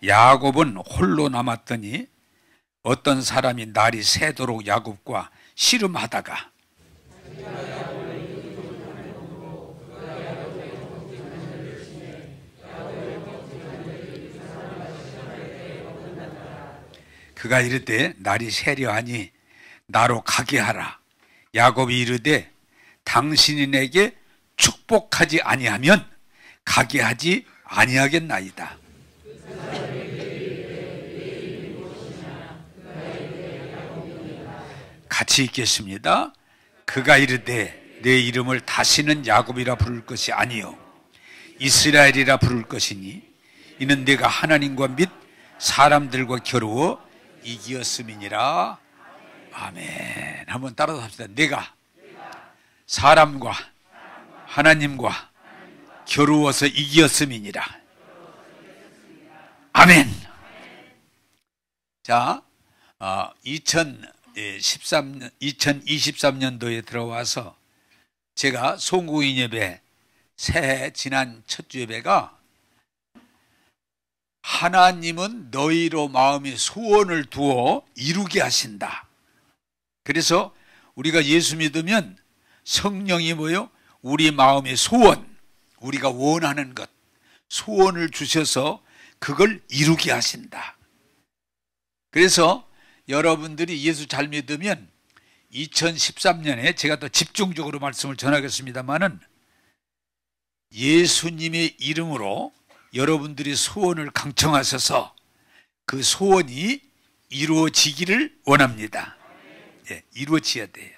야곱은 홀로 남았더니 어떤 사람이 날이 새도록 야곱과 씨름하다가 그가 이르되 날이 새려하니 나로 가게 하라. 야곱이 이르되 당신이 내게 축복하지 아니하면 가게 하지 아니하겠나이다. 같이 읽겠습니다. 그가 이르되 내 이름을 다시는 야곱이라 부를 것이 아니요 이스라엘이라 부를 것이니 이는 내가 하나님과 및 사람들과 겨루어 이기었음이니라. 아멘. 한번 따라서 합시다. 내가 사람과 하나님과 겨루어서 이기었음이니라. 아멘. 자, 2023년도에 들어와서 제가 송구인 예배, 새해 지난 첫 주 예배가 하나님은 너희로 마음의 소원을 두어 이루게 하신다. 그래서 우리가 예수 믿으면 성령이 뭐요? 우리 마음의 소원, 우리가 원하는 것, 소원을 주셔서 그걸 이루게 하신다. 그래서 여러분들이 예수 잘 믿으면 2013년에 제가 더 집중적으로 말씀을 전하겠습니다만은 예수님의 이름으로 여러분들이 소원을 강청하셔서 그 소원이 이루어지기를 원합니다. 예, 이루어져야 돼요.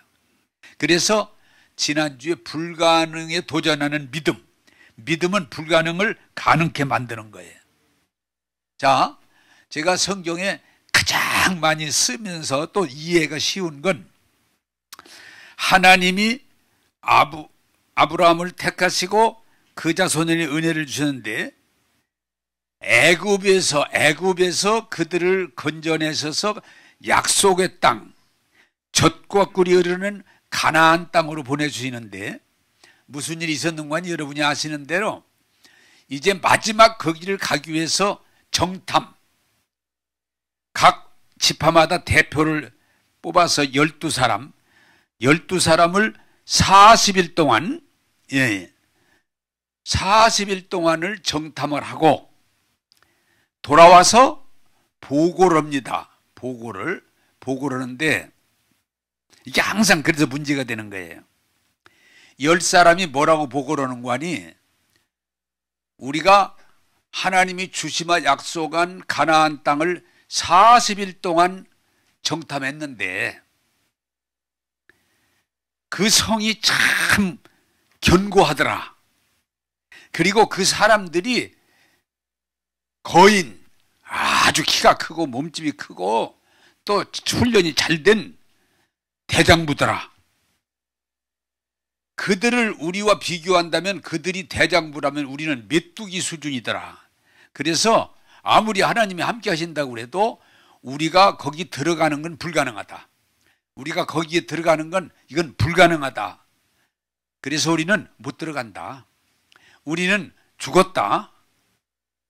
그래서 지난주에 불가능에 도전하는 믿음, 믿음은 불가능을 가능케 만드는 거예요. 자, 제가 성경에 가장 많이 쓰면서 또 이해가 쉬운 건 하나님이 아브라함을 택하시고 그 자손에게 은혜를 주셨는데 애굽에서 그들을 건져내셔서 약속의 땅, 젖과 꿀이 흐르는 가나안 땅으로 보내주시는데 무슨 일이 있었는가 여러분이 아시는 대로 이제 마지막 거기를 가기 위해서 정탐, 각 지파마다 대표를 뽑아서 12사람을 40일 동안 40일 동안을 정탐을 하고 돌아와서 보고를 합니다. 보고를 하는데 이게 항상 그래서 문제가 되는 거예요. 10사람이 뭐라고 보고를 하는 거 아니? 우리가 하나님이 주시마 약속한 가나안 땅을 40일 동안 정탐했는데 그 성이 참 견고하더라. 그리고 그 사람들이 거인, 아주 키가 크고 몸집이 크고 또 훈련이 잘 된 대장부더라. 그들을 우리와 비교한다면 그들이 대장부라면 우리는 메뚜기 수준이더라. 그래서 아무리 하나님이 함께 하신다고 해도 우리가 거기 들어가는 건 불가능하다. 우리가 거기에 들어가는 건 이건 불가능하다. 그래서 우리는 못 들어간다. 우리는 죽었다.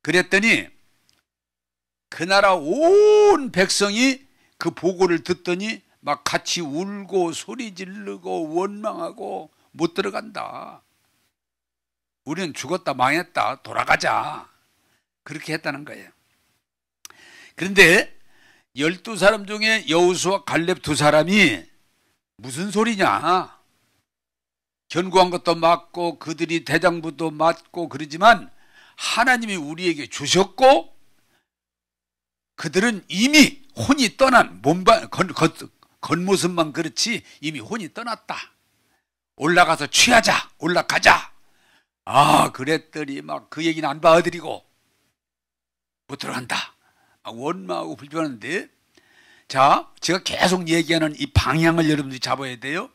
그랬더니 그 나라 온 백성이 그 보고를 듣더니 막 같이 울고 소리 지르고 원망하고 못 들어간다. 우리는 죽었다, 망했다, 돌아가자. 그렇게 했다는 거예요. 그런데 12사람 중에 여호수아 갈렙 2사람이 무슨 소리냐? 견고한 것도 맞고 그들이 대장부도 맞고 그러지만 하나님이 우리에게 주셨고 그들은 이미 혼이 떠난 겉모습만 그렇지 이미 혼이 떠났다. 올라가서 취하자, 올라가자. 그랬더니 막 그 얘기는 안 받아들이고 못 들어간다. 원망하고 불평하는데, 자, 제가 계속 얘기하는 이 방향을 여러분들이 잡아야 돼요.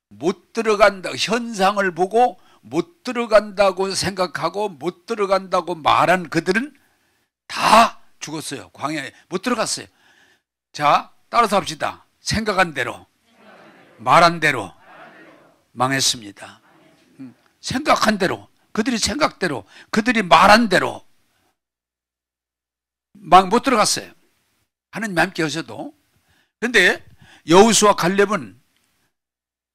못 들어간다, 현상을 보고 못 들어간다고 생각하고 못 들어간다고 말한 그들은 다 죽었어요. 광야에 못 들어갔어요. 자, 따라서 합시다. 생각한 대로, 말한 대로 망했습니다. 생각한 대로, 그들이 생각대로, 그들이 말한 대로 막 못 들어갔어요. 하나님 함께 하셔도. 근데 여호수아 갈렙은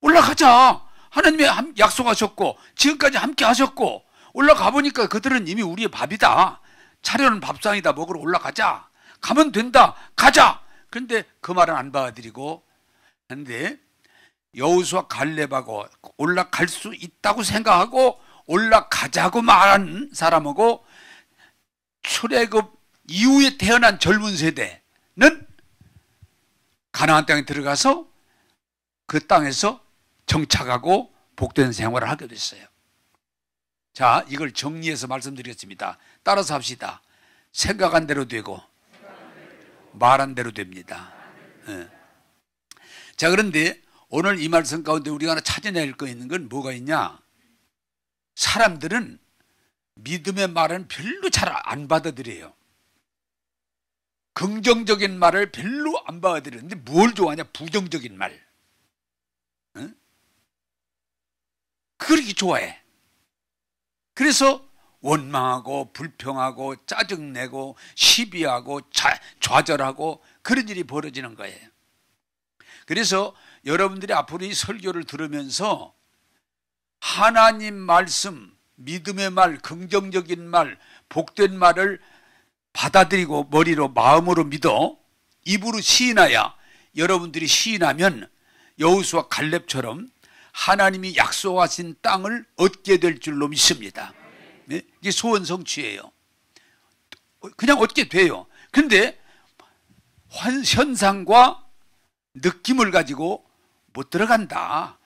올라가자. 하나님이 약속하셨고 지금까지 함께 하셨고 올라가 보니까 그들은 이미 우리의 밥이다. 차려놓은 밥상이다. 먹으러 올라가자. 가면 된다. 가자. 그런데 그 말은 안 받아들이고 근데 여호수아 갈렙하고 올라갈 수 있다고 생각하고 올라가자고 말한 사람하고 출애굽 이후에 태어난 젊은 세대는 가나안 땅에 들어가서 그 땅에서 정착하고 복된 생활을 하게 됐어요. 자, 이걸 정리해서 말씀드리겠습니다. 따라서 합시다. 생각한 대로 되고 말한 대로 됩니다. 네. 자, 그런데 오늘 이 말씀 가운데 우리가 하나 찾아낼 거 있는 건 뭐가 있냐? 사람들은 믿음의 말은 별로 잘 안 받아들여요. 긍정적인 말을 별로 안 받아들이는데 뭘 좋아하냐? 부정적인 말. 응? 그렇게 좋아해. 그래서 원망하고 불평하고 짜증내고 시비하고 좌절하고 그런 일이 벌어지는 거예요. 그래서 여러분들이 앞으로 이 설교를 들으면서 하나님 말씀, 믿음의 말, 긍정적인 말, 복된 말을 받아들이고 머리로 마음으로 믿어 입으로 시인하여 여러분들이 시인하면 여호수아 갈렙처럼 하나님이 약속하신 땅을 얻게 될 줄로 믿습니다. 네? 이게 소원 성취예요. 그냥 얻게 돼요. 그런데 현상과 느낌을 가지고 못 들어간다.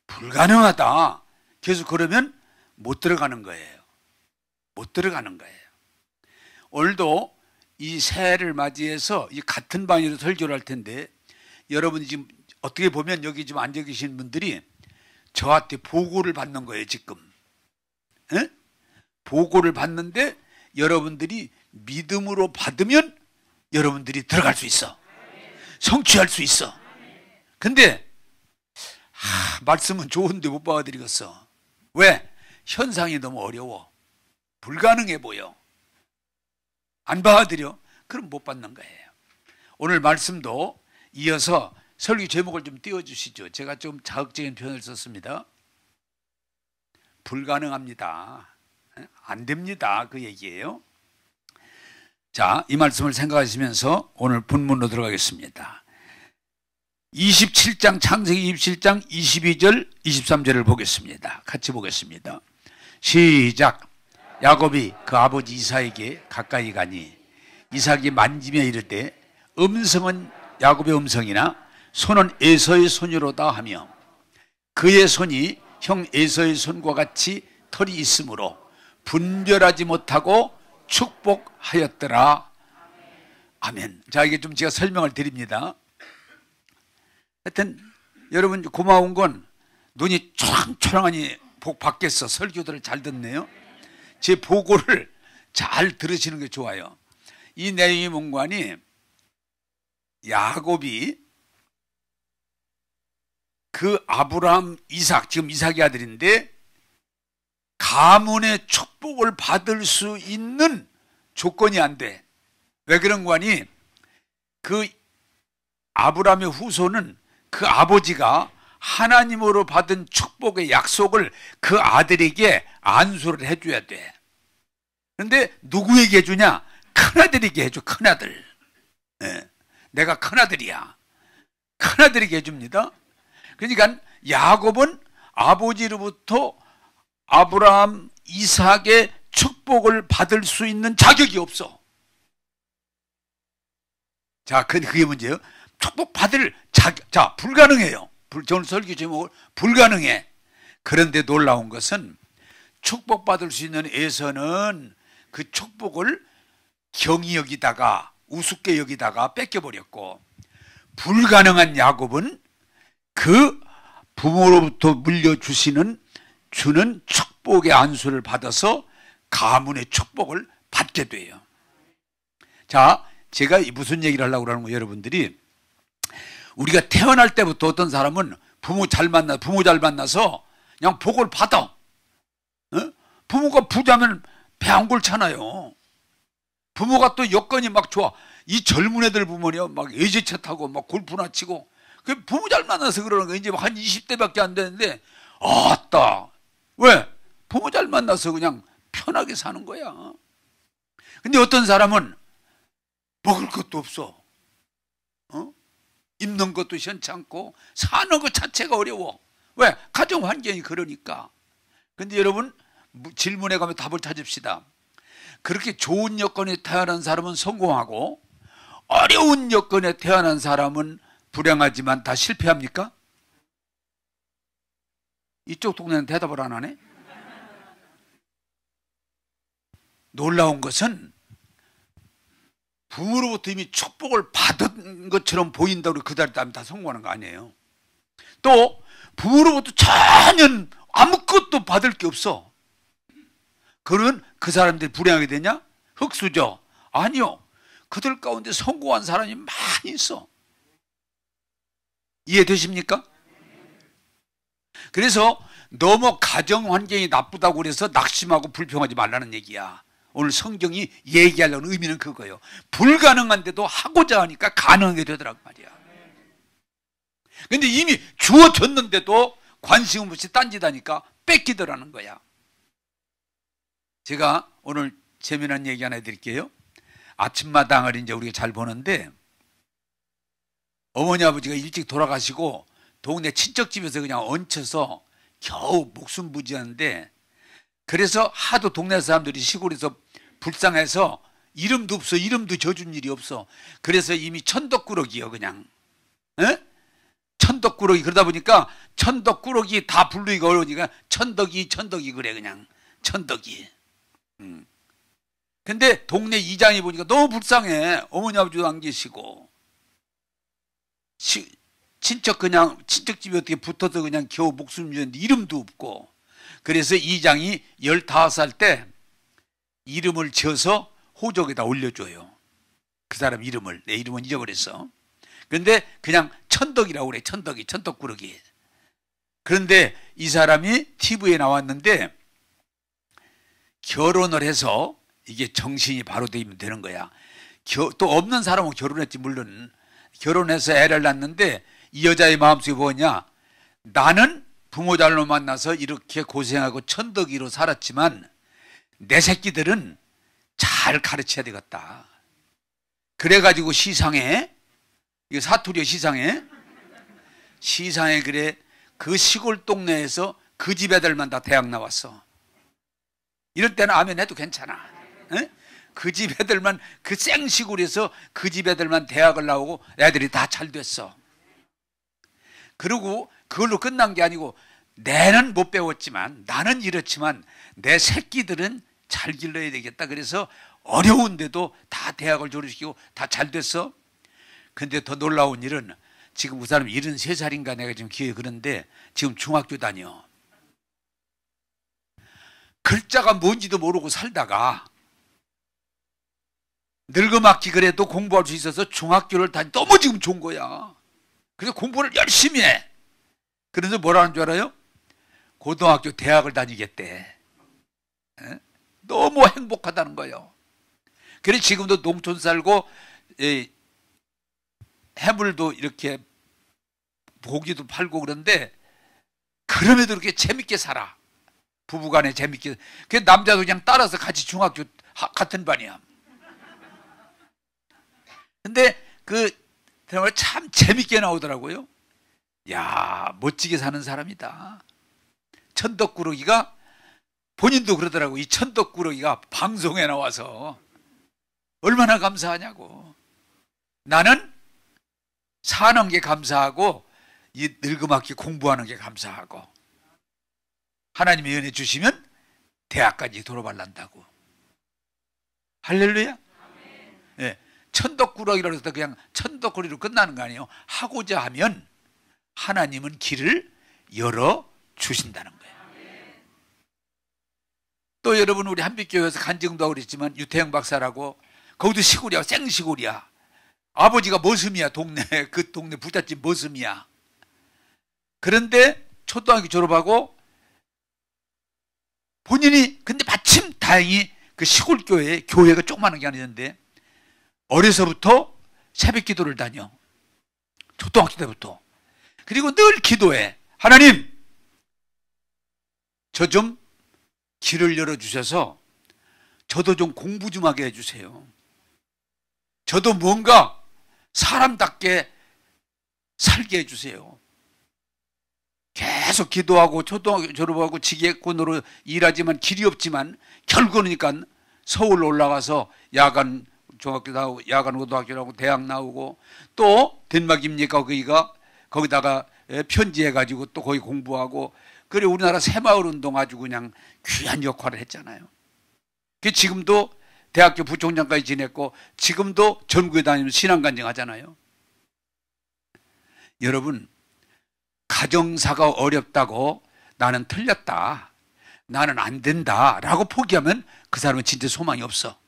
불가능하다. 계속 그러면 못 들어가는 거예요. 못 들어가는 거예요. 오늘도 이 새해를 맞이해서 이 같은 방에서 설교를 할 텐데 여러분이 지금 어떻게 보면 여기 지금 앉아 계신 분들이 저한테 보고를 받는 거예요, 지금. 에? 보고를 받는데 여러분들이 믿음으로 받으면 여러분들이 들어갈 수 있어. 성취할 수 있어. 근데 말씀은 좋은데 못 받아들이겠어. 왜? 현상이 너무 어려워. 불가능해 보여. 안 받아들여? 그럼 못 받는 거예요. 오늘 말씀도 이어서 설교 제목을 좀 띄워주시죠. 제가 좀 자극적인 표현을 썼습니다. 불가능합니다. 안 됩니다. 그 얘기예요. 자, 이 말씀을 생각하시면서 오늘 본문으로 들어가겠습니다. 27장 창세기 27장 22절 23절을 보겠습니다. 같이 보겠습니다. 시작. 야곱이 그 아버지 이삭에게 가까이 가니 이삭이 만지며 이르되 음성은 야곱의 음성이나 손은 에서의 손이로다 하며 그의 손이 형 에서의 손과 같이 털이 있으므로 분별하지 못하고 축복하였더라. 아멘. 자, 이게 좀 제가 설명을 드립니다. 하여튼 여러분 고마운 건 눈이 초롱초롱하니 복 받겠어. 설교들을 잘 듣네요. 제 보고를 잘 들으시는 게 좋아요. 이 내용의 문관이 야곱이 그 아브라함, 이삭, 지금 이삭의 아들인데 가문의 축복을 받을 수 있는 조건이 안 돼. 왜 그런 거니? 그 아브라함의 후손은 그 아버지가 하나님으로 받은 축복의 약속을 그 아들에게 안수를 해줘야 돼. 그런데 누구에게 해주냐? 큰아들에게 해줘. 큰아들. 네. 내가 큰아들이야. 큰아들에게 해줍니다. 그러니까 야곱은 아버지로부터 아브라함, 이삭의 축복을 받을 수 있는 자격이 없어. 자, 그게 문제예요. 축복받을 자격, 자, 불가능해요. 저는 설교 제목을 불가능해. 그런데 놀라운 것은 축복받을 수 있는 에서는 그 축복을 경히 여기다가 우습게 여기다가 뺏겨버렸고, 불가능한 야곱은 그 부모로부터 물려주시는 주는 축복의 안수를 받아서 가문의 축복을 받게 돼요. 자, 제가 무슨 얘기를 하려고 그러는 거예요, 여러분들이. 우리가 태어날 때부터 어떤 사람은 부모 잘 만나서 그냥 복을 받아. 어? 부모가 부자면 배 안 골잖아요. 부모가 또 여건이 막 좋아. 이 젊은 애들 보면요, 막 외제차 타고 막 골프나 치고. 그 부모 잘 만나서 그러는 거야. 이제 한 20대밖에 안 되는데, 아따. 왜? 부모 잘 만나서 그냥 편하게 사는 거야. 근데 어떤 사람은 먹을 것도 없어. 입는 것도 시원찮고 사는 것 자체가 어려워. 왜? 가정 환경이 그러니까. 근데 여러분, 질문에 가면 답을 찾읍시다. 그렇게 좋은 여건에 태어난 사람은 성공하고 어려운 여건에 태어난 사람은 불행하지만 다 실패합니까? 이쪽 동네는 대답을 안 하네. 놀라운 것은 부모로부터 이미 축복을 받은 것처럼 보인다고 그 자리에 다 성공하는 거 아니에요. 또 부모로부터 전혀 아무것도 받을 게 없어. 그러면 그 사람들이 불행하게 되냐? 흑수저? 아니요. 그들 가운데 성공한 사람이 많이 있어. 이해되십니까? 그래서 너무 가정 환경이 나쁘다고 그래서 낙심하고 불평하지 말라는 얘기야. 오늘 성경이 얘기하려는 의미는 그거예요. 불가능한데도 하고자 하니까 가능하게 되더라고 말이야. 근데 이미 주어졌는데도 관심 없이 딴짓하니까 뺏기더라는 거야. 제가 오늘 재미난 얘기 하나 해드릴게요. 아침마당을 이제 우리가 잘 보는데 어머니 아버지가 일찍 돌아가시고 동네 친척집에서 그냥 얹혀서 겨우 목숨 부지하는데, 그래서 하도 동네 사람들이 시골에서 불쌍해서 이름도 없어. 이름도 져준 일이 없어. 그래서 이미 천덕꾸러기요 그냥. 에? 천덕꾸러기. 그러다 보니까 천덕꾸러기 다 부르기가 어려우니까 천덕이 그래 그냥. 천덕이. 근데 동네 이장이 보니까 너무 불쌍해. 어머니 아버지도 안 계시고 친척집에 어떻게 붙어서 그냥 겨우 목숨 주는데 이름도 없고. 그래서 이장이 15살 때 이름을 지어서 호적에다 올려줘요. 그 사람 이름을. 내 이름은 잊어버렸어. 그런데 그냥 천덕이라고 그래. 천덕꾸러기. 그런데 이 사람이 TV에 나왔는데 결혼을 해서, 이게 정신이 바로 되는 거야. 또 없는 사람은 결혼했지 물론. 결혼해서 애를 낳는데 이 여자의 마음속에 뭐냐? 나는 부모 잘못 만나서 이렇게 고생하고 천덕이로 살았지만 내 새끼들은 잘 가르쳐야 되겠다. 그래가지고 시상에, 이거 사투리야. 시상에 그래. 그 시골 동네에서 그 집 애들만 다 대학 나왔어. 이럴 때는 아멘 해도 괜찮아. 에? 그 집 애들만, 그 생시골에서 그 집 애들만 대학을 나오고 애들이 다 잘 됐어. 그리고 그걸로 끝난 게 아니고, 내는 못 배웠지만, 나는 이렇지만 내 새끼들은 잘 길러야 되겠다. 그래서 어려운데도 다 대학을 졸업시키고 다 잘 됐어. 근데 더 놀라운 일은 지금 그 사람 73살인가 내가 지금 기억이 그런데 지금 중학교 다녀. 글자가 뭔지도 모르고 살다가 늙어맞기 그래도 공부할 수 있어서 중학교를 다니. 너무 지금 좋은 거야. 그래서 공부를 열심히 해. 그래서 뭐라는 줄 알아요? 고등학교 대학을 다니겠대. 에? 너무 행복하다는 거예요. 그래서 지금도 농촌 살고 해물도 이렇게 고기도 팔고 그런데 그럼에도 이렇게 재밌게 살아. 부부간에 재밌게. 그 남자도 그냥 따라서 같이 중학교 같은 반이야. 근데 그 드라마를 참 재밌게 나오더라고요. 야, 멋지게 사는 사람이다. 천덕꾸러기가 본인도 그러더라고. 이 천덕꾸러기가 방송에 나와서 얼마나 감사하냐고. 나는 사는 게 감사하고 이 늙음악기 공부하는 게 감사하고, 하나님의 은혜 주시면 대학까지 졸업할란다고. 할렐루야. 네. 천덕꾸러기라고 해서 그냥 천덕꾸러기로 끝나는 거 아니에요. 하고자 하면 하나님은 길을 열어주신다는 거예요. 또 여러분, 우리 한빛교회에서 간증도 하고 그랬지만 유태영 박사라고, 거기도 시골이야. 생시골이야. 아버지가 머슴이야. 그 동네 부잣집 머슴이야. 그런데 초등학교 졸업하고 본인이, 근데 마침 다행히 그 시골 교회가 조그마한 게 아니었는데 어려서부터 새벽 기도를 다녀. 초등학교 때부터. 그리고 늘 기도해. 하나님, 저 좀 길을 열어주셔서 저도 좀 공부 좀 하게 해주세요. 저도 뭔가 사람답게 살게 해주세요. 계속 기도하고 초등학교 졸업하고 지게꾼으로 일하지만 길이 없지만 결국은 그러니까 서울 올라가서 야간 중학교 나오고 야간 고등학교 나오고 대학 나오고 또 덴마크입니까 거기다가 편지해가지고 또 거기 공부하고 그래 우리나라 새마을 운동 아주 그냥 귀한 역할을 했잖아요. 지금도 대학교 부총장까지 지냈고 지금도 전국에 다니면서 신앙간증 하잖아요. 여러분, 가정사가 어렵다고 나는 틀렸다, 나는 안 된다 라고 포기하면 그 사람은 진짜 소망이 없어.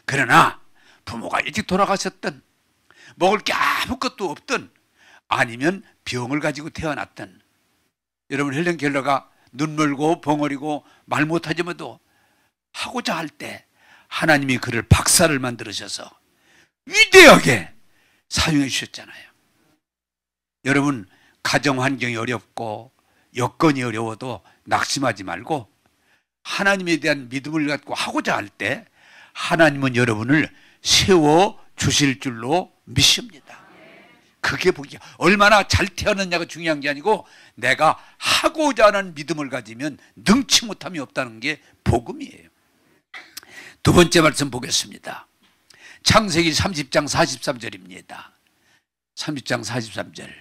그러나 부모가 일찍 돌아가셨든 먹을 게 아무것도 없든 아니면 병을 가지고 태어났든, 여러분 헬렌 켈러가 눈 멀고 벙어리고 말 못하지만도 하고자 할 때 하나님이 그를 박사를 만들으셔서 위대하게 사용해 주셨잖아요. 여러분, 가정 환경이 어렵고 여건이 어려워도 낙심하지 말고 하나님에 대한 믿음을 갖고 하고자 할 때 하나님은 여러분을 세워 주실 줄로 믿습니다. 그게 복이야. 얼마나 잘 태어났냐가 중요한 게 아니고 내가 하고자 하는 믿음을 가지면 능치 못함이 없다는 게 복음이에요. 두 번째 말씀 보겠습니다. 창세기 30장 43절입니다. 30장 43절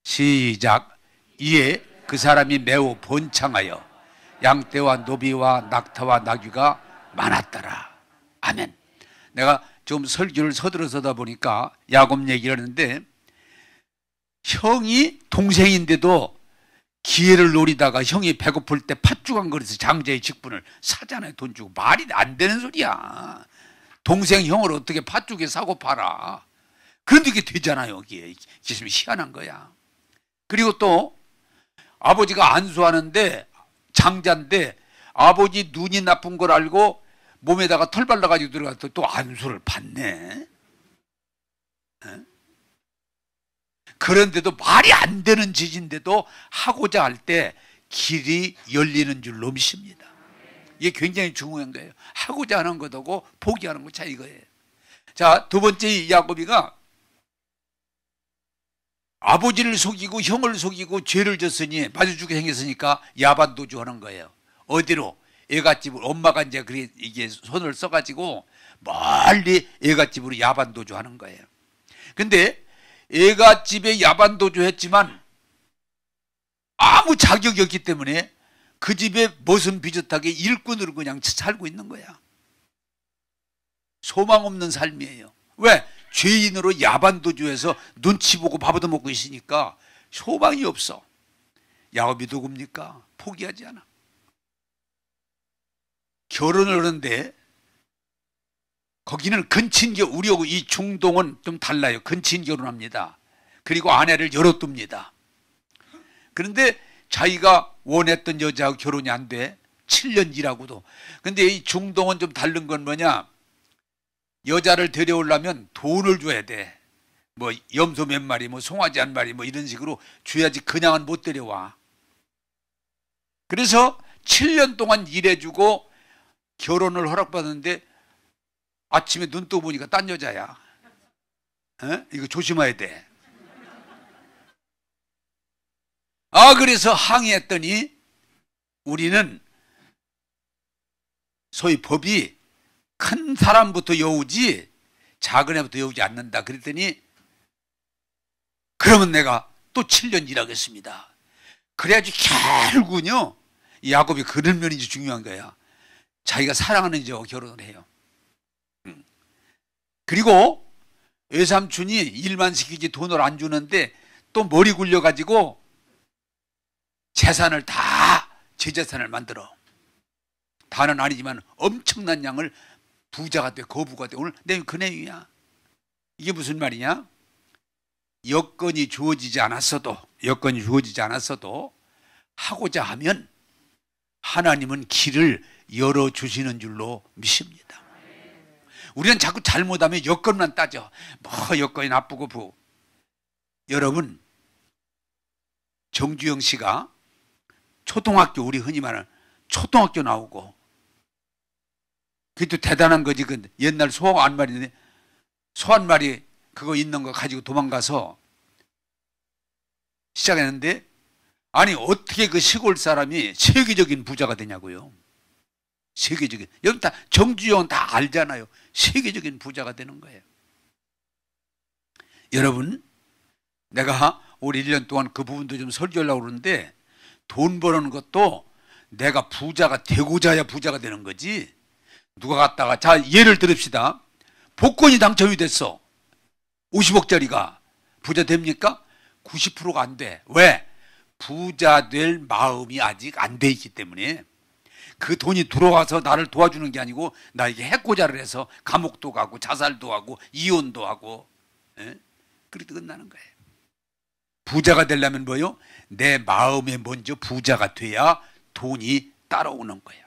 시작. 이에 그 사람이 매우 번창하여 양떼와 노비와 낙타와 나귀가 많았더라. 아멘. 내가 좀 설교를 서둘러서다 보니까 야곱 얘기를 하는데, 형이 동생인데도 기회를 노리다가 형이 배고플 때 팥죽 한 그릇에서 장자의 직분을 사잖아요. 돈 주고. 말이 안 되는 소리야. 동생 형을 어떻게 팥죽에 사고 팔아. 그런데 이게 되잖아요. 이게 좀 희한한 거야. 그리고 또 아버지가 안수하는데 장자인데 아버지 눈이 나쁜 걸 알고 몸에다가 털 발라가지고 들어가서 또 안수를 받네. 그런데도 말이 안 되는 짓인데도 하고자 할 때 길이 열리는 줄로 믿습니다. 이게 굉장히 중요한 거예요. 하고자 하는 것하고 포기하는 것 차이 이거예요. 자, 두 번째 야곱이가 아버지를 속이고 형을 속이고 죄를 졌으니 맞아주게 생겼으니까 야반도주하는 거예요. 어디로? 애갓집으로. 엄마가 이제 이게 손을 써가지고 멀리 애갓집으로 야반도주하는 거예요. 근데 애갓집에 야반도주 했지만 아무 자격이 없기 때문에 그 집에 머슴 비슷하게 일꾼으로 그냥 살고 있는 거야. 소망 없는 삶이에요. 왜? 죄인으로 야반도주해서 눈치 보고 밥 얻어먹고 있으니까 소망이 없어. 야곱이 누굽니까? 포기하지 않아. 결혼을 하는데 거기는 근친결, 우리하고 이 중동은 좀 달라요. 근친결혼합니다. 그리고 아내를 열어둡니다. 그런데 자기가 원했던 여자하고 결혼이 안 돼. 7년 일하고도. 근데 이 중동은 좀 다른 건 뭐냐? 여자를 데려오려면 돈을 줘야 돼. 뭐 염소 몇 마리, 뭐 송아지 한 마리, 뭐 이런 식으로 줘야지 그냥은 못 데려와. 그래서 7년 동안 일해주고 결혼을 허락받았는데 아침에 눈 떠 보니까 딴 여자야. 이거 조심해야 돼. 그래서 항의했더니 우리는 소위 법이 큰 사람부터 여우지 작은 애부터 여우지 않는다. 그랬더니 그러면 내가 또 7년 일하겠습니다. 그래야지 결국은요, 야곱이 그런 면이 중요한 거야. 자기가 사랑하는 여자와 결혼을 해요. 그리고 외삼촌이 일만 시키지 돈을 안 주는데 또 머리 굴려가지고 재산을 다 제 재산을 만들어. 다는 아니지만 엄청난 양을 부자가 돼, 거부가 돼. 오늘 내가 그 내용이야. 이게 무슨 말이냐? 여건이 주어지지 않았어도 하고자 하면 하나님은 길을 열어주시는 줄로 믿습니다. 우리는 자꾸 잘못하면 여건만 따져. 뭐 여건이 나쁘고 여러분, 정주영 씨가 초등학교, 우리 흔히 말하는 초등학교 나오고, 그게 또 대단한 거지. 그 옛날 소 한 마리인데, 소 한 마리 그거 있는 거 가지고 도망가서 시작했는데, 아니 어떻게 그 시골 사람이 세계적인 부자가 되냐고요. 세계적인, 여러분 다 정주영 다 알잖아요. 세계적인 부자가 되는 거예요. 여러분, 내가 올 1년 동안 그 부분도 좀 설교하려고 그러는데, 돈 버는 것도 내가 부자가 되고자야 부자가 되는 거지. 누가 갔다가, 자 예를 들읍시다. 복권이 당첨이 됐어. 50억짜리가 부자 됩니까? 90%가 안 돼. 왜? 부자 될 마음이 아직 안 돼 있기 때문에. 그 돈이 들어와서 나를 도와주는 게 아니고 나에게 해코자를 해서 감옥도 가고 자살도 하고 이혼도 하고, 그렇게 끝나는 거예요. 부자가 되려면 뭐요? 내 마음에 먼저 부자가 돼야 돈이 따라오는 거예요.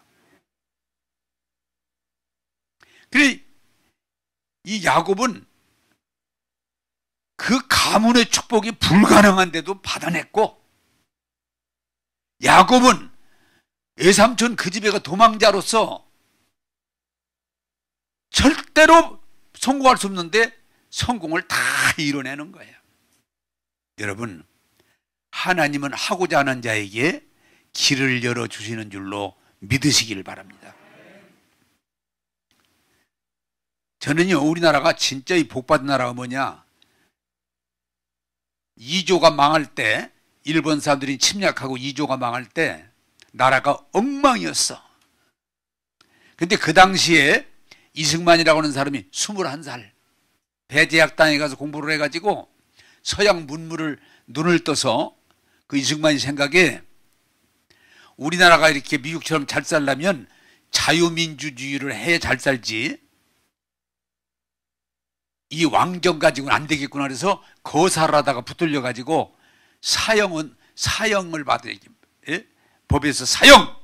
그래, 이 야곱은 그 가문의 축복이 불가능한데도 받아냈고, 야곱은 외삼촌 그 집에가 도망자로서 절대로 성공할 수 없는데 성공을 다 이뤄내는 거예요. 여러분, 하나님은 하고자 하는 자에게 길을 열어주시는 줄로 믿으시길 바랍니다. 저는요, 우리나라가 진짜 이 복받은 나라가 뭐냐, 2조가 망할 때, 일본 사람들이 침략하고 2조가 망할 때 나라가 엉망이었어. 근데 그 당시에 이승만이라고 하는 사람이 21살 배제학당에 가서 공부를 해가지고 서양 문물을 눈을 떠서, 그 이승만이 생각에 우리나라가 이렇게 미국처럼 잘 살려면 자유민주주의를 해야 잘 살지, 이 왕정 가지고는 안 되겠구나. 그래서 거사하다가 붙들려 가지고 사형을 받아야, 법에서 사형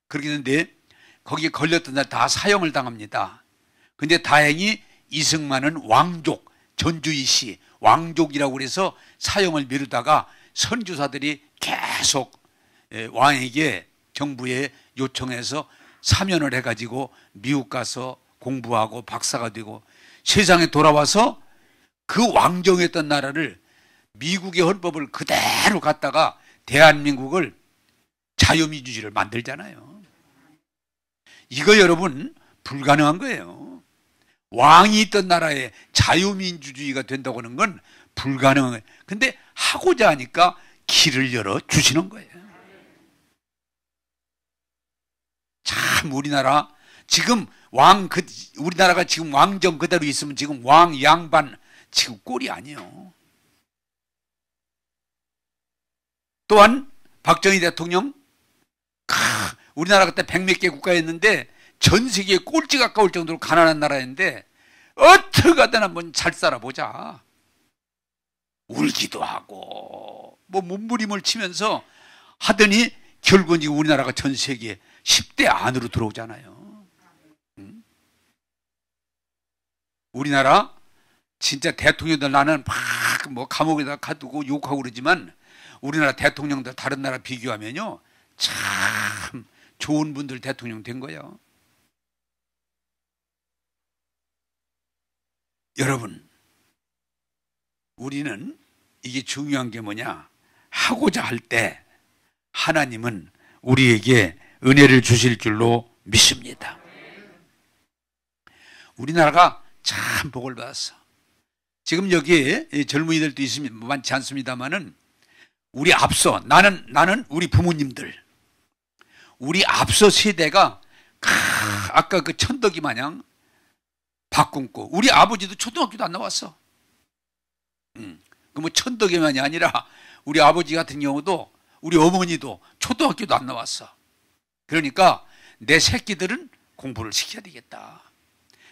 그렇게 했는데, 거기에 걸렸던 날 다 사형을 당합니다. 근데 다행히 이승만은 왕족, 전주이씨 왕족이라고 그래서 사형을 미루다가 선주사들이 계속 왕에게, 정부에 요청해서 사면을 해가지고 미국 가서 공부하고 박사가 되고 세상에 돌아와서 그 왕정했던 나라를, 미국의 헌법을 그대로 갖다가 대한민국을 자유민주주의를 만들잖아요. 이거 여러분 불가능한 거예요. 왕이 있던 나라에 자유민주주의가 된다고 하는 건 불가능한 거예요. 근데 하고자 하니까 길을 열어 주시는 거예요. 참, 우리나라 지금 우리나라가 지금 왕정 그대로 있으면 지금 왕 양반 지금 꼴이 아니에요. 또한 박정희 대통령, 우리나라 그때 100몇 개 국가였는데 전 세계에 꼴찌 가까울 정도로 가난한 나라였는데 어떻게 하든 한번 잘 살아보자. 울기도 하고 뭐 몸부림을 치면서 하더니 결국은 지금 우리나라가 전 세계 10대 안으로 들어오잖아요. 우리나라 진짜 대통령들, 나는 막 뭐 감옥에다 가두고 욕하고 그러지만 우리나라 대통령들 다른 나라 비교하면요, 참 좋은 분들 대통령 된 거예요. 여러분, 우리는 이게 중요한 게 뭐냐, 하고자 할 때 하나님은 우리에게 은혜를 주실 줄로 믿습니다. 우리나라가 참 복을 받았어. 지금 여기에 젊은이들도 있으면 많지 않습니다만은, 우리 앞서 나는 우리 부모님들, 우리 앞서 세대가 아까 그 천덕이 마냥 밥 굶고, 우리 아버지도 초등학교도 안 나왔어. 그 뭐 천덕이만이 아니라 우리 아버지 같은 경우도, 우리 어머니도 초등학교도 안 나왔어. 그러니까 내 새끼들은 공부를 시켜야 되겠다.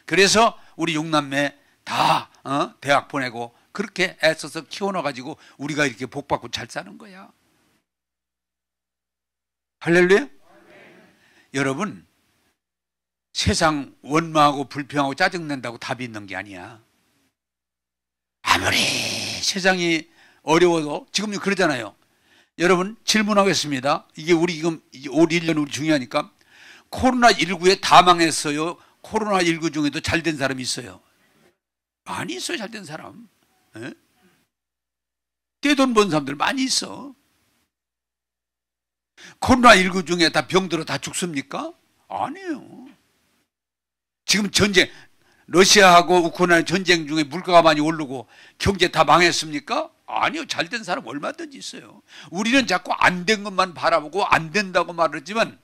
그래서 우리 육남매 다 대학 보내고 그렇게 애써서 키워놔가지고 우리가 이렇게 복받고 잘 사는 거야. 할렐루야. 여러분, 세상 원망하고 불평하고 짜증낸다고 답이 있는 게 아니야. 아무리 세상이 어려워도 지금 그러잖아요. 여러분 질문하겠습니다. 이게 우리 지금 올 1년 우리 중요하니까 코로나19에 다 망했어요. 코로나19 중에도 잘 된 사람이 있어요. 많이 있어요. 잘 된 사람. 예? 떼돈 번 사람들 많이 있어. 코로나19 중에 다 병들어 다 죽습니까? 아니에요. 지금 전쟁, 러시아하고 우크라이나 전쟁 중에 물가가 많이 오르고 경제 다 망했습니까? 아니요. 잘 된 사람 얼마든지 있어요. 우리는 자꾸 안 된 것만 바라보고 안 된다고 말하지만,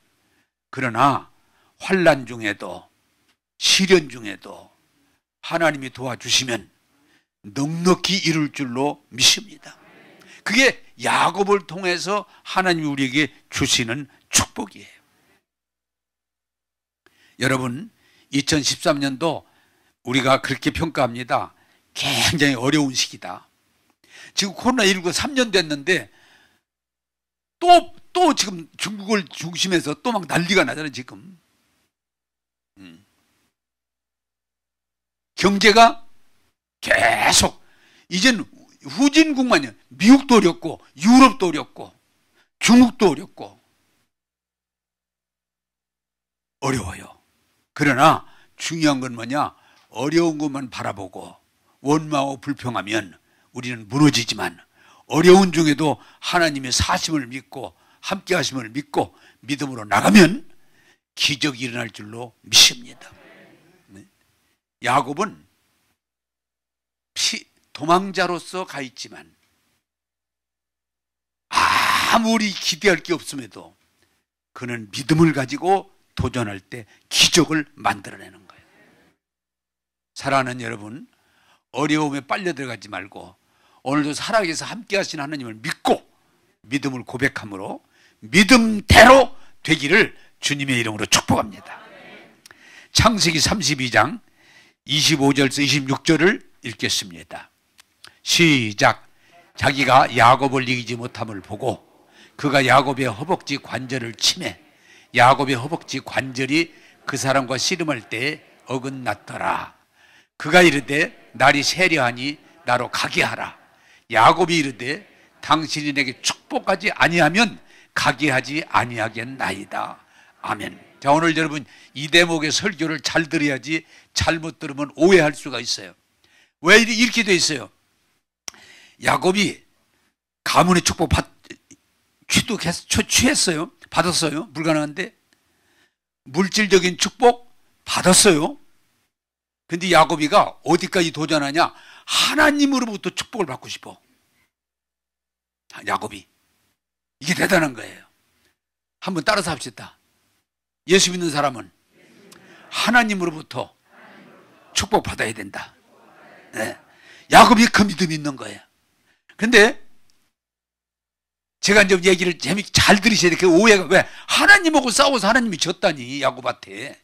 그러나 환난 중에도 시련 중에도 하나님이 도와주시면 넉넉히 이룰 줄로 믿습니다. 그게 야곱을 통해서 하나님이 우리에게 주시는 축복이에요. 여러분, 2013년도 우리가 그렇게 평가합니다. 굉장히 어려운 시기다. 지금 코로나19 3년 됐는데 또 지금 중국을 중심해서 또 막 난리가 나잖아요, 지금. 경제가 계속, 이젠 후진국만요. 미국도 어렵고, 유럽도 어렵고, 중국도 어렵고, 어려워요. 그러나 중요한 건 뭐냐? 어려운 것만 바라보고 원망하고 불평하면 우리는 무너지지만, 어려운 중에도 하나님의 사심을 믿고 함께 하심을 믿고 믿음으로 나가면 기적이 일어날 줄로 믿습니다. 야곱은 도망자로서 가 있지만 아무리 기대할 게 없음에도 그는 믿음을 가지고 도전할 때 기적을 만들어내는 거예요. 사랑하는 여러분, 어려움에 빨려 들어가지 말고 오늘도 살아계셔서 함께 하신 하나님을 믿고 믿음을 고백함으로 믿음대로 되기를 주님의 이름으로 축복합니다. 창세기 32장 25절에서 26절을 읽겠습니다. 시작. 자기가 야곱을 이기지 못함을 보고 그가 야곱의 허벅지 관절을 치매 야곱의 허벅지 관절이 그 사람과 씨름할 때에 어긋났더라. 그가 이르되 날이 세려하니 나로 가게 하라. 야곱이 이르되 당신이 내게 축복하지 아니하면 가게 하지 아니하겠나이다. 아멘. 자, 오늘 여러분 이 대목의 설교를 잘 들어야지 잘못 들으면 오해할 수가 있어요. 왜 이렇게 돼 있어요? 야곱이 가문의 축복 취했어요? 받았어요? 불가능한데? 물질적인 축복 받았어요? 근데 야곱이가 어디까지 도전하냐? 하나님으로부터 축복을 받고 싶어. 야곱이. 이게 대단한 거예요. 한번 따라서 합시다. 예수 믿는 사람은 하나님으로부터 축복 받아야 된다. 네. 야곱이 그 믿음이 있는 거예요. 근데 제가 이제 얘기를 재밌게 잘 들으셔야 돼요. 그 오해가 왜? 하나님하고 싸워서 하나님이 졌다니, 야곱한테.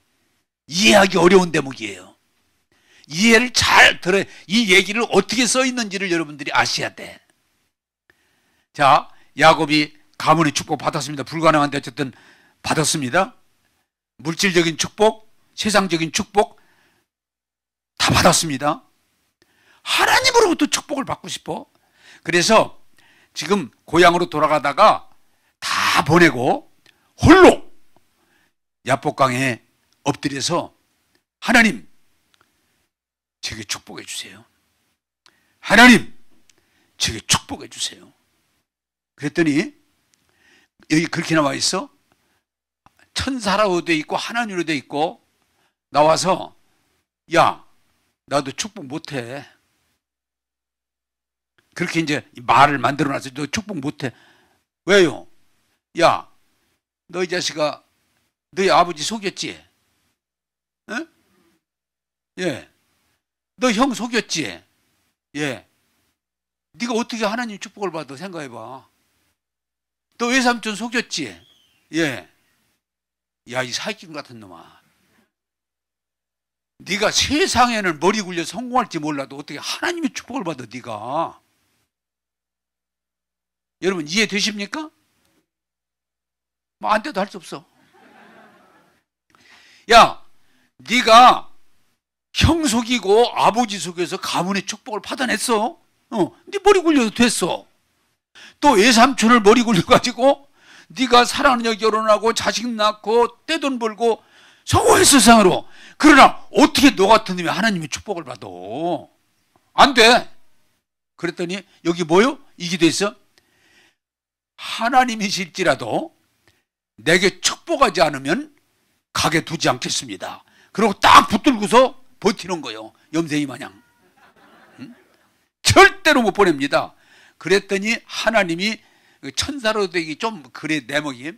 이해하기 어려운 대목이에요. 이해를 잘 들어야, 이 얘기를 어떻게 써 있는지를 여러분들이 아셔야 돼. 자, 야곱이 가문의 축복 받았습니다. 불가능한데 어쨌든 받았습니다. 물질적인 축복, 세상적인 축복 다 받았습니다. 하나님으로부터 축복을 받고 싶어. 그래서 지금 고향으로 돌아가다가 다 보내고 홀로 야복강에 엎드려서 하나님, 제게 축복해 주세요. 하나님, 제게 축복해 주세요. 그랬더니 여기 그렇게 나와 있어. 천사라고 돼 있고 하나님으로 돼 있고 나와서, 야, 나도 축복 못해. 그렇게 이제 말을 만들어놨어요. 너 축복 못해. 왜요? 야, 너 이 자식아, 너희 아버지 속였지? 에? 예. 너 형 속였지? 예. 네가 어떻게 하나님 축복을 받아? 생각해봐. 너 외삼촌 속였지? 예. 야, 이 사기꾼 같은 놈아. 네가 세상에는 머리 굴려 성공할지 몰라도 어떻게 하나님의 축복을 받아, 네가. 여러분 이해되십니까? 뭐 안 돼도 할 수 없어. 야, 네가 형 속이고 아버지 속에서 가문의 축복을 받아냈어. 네 머리 굴려도 됐어. 또 외삼촌을 머리 굴려가지고 네가 사랑하는 여 결혼하고 자식 낳고 떼돈 벌고 성공했어, 세상으로. 그러나 어떻게 너 같은 놈이 하나님의 축복을 받아? 안 돼. 그랬더니 여기 뭐요? 이게 돼 있어. 하나님이실지라도 내게 축복하지 않으면 가게 두지 않겠습니다. 그리고 딱 붙들고서 버티는 거예요. 염색이 마냥. 응? 절대로 못 보냅니다. 그랬더니 하나님이 천사로 되기 좀 그래 내먹이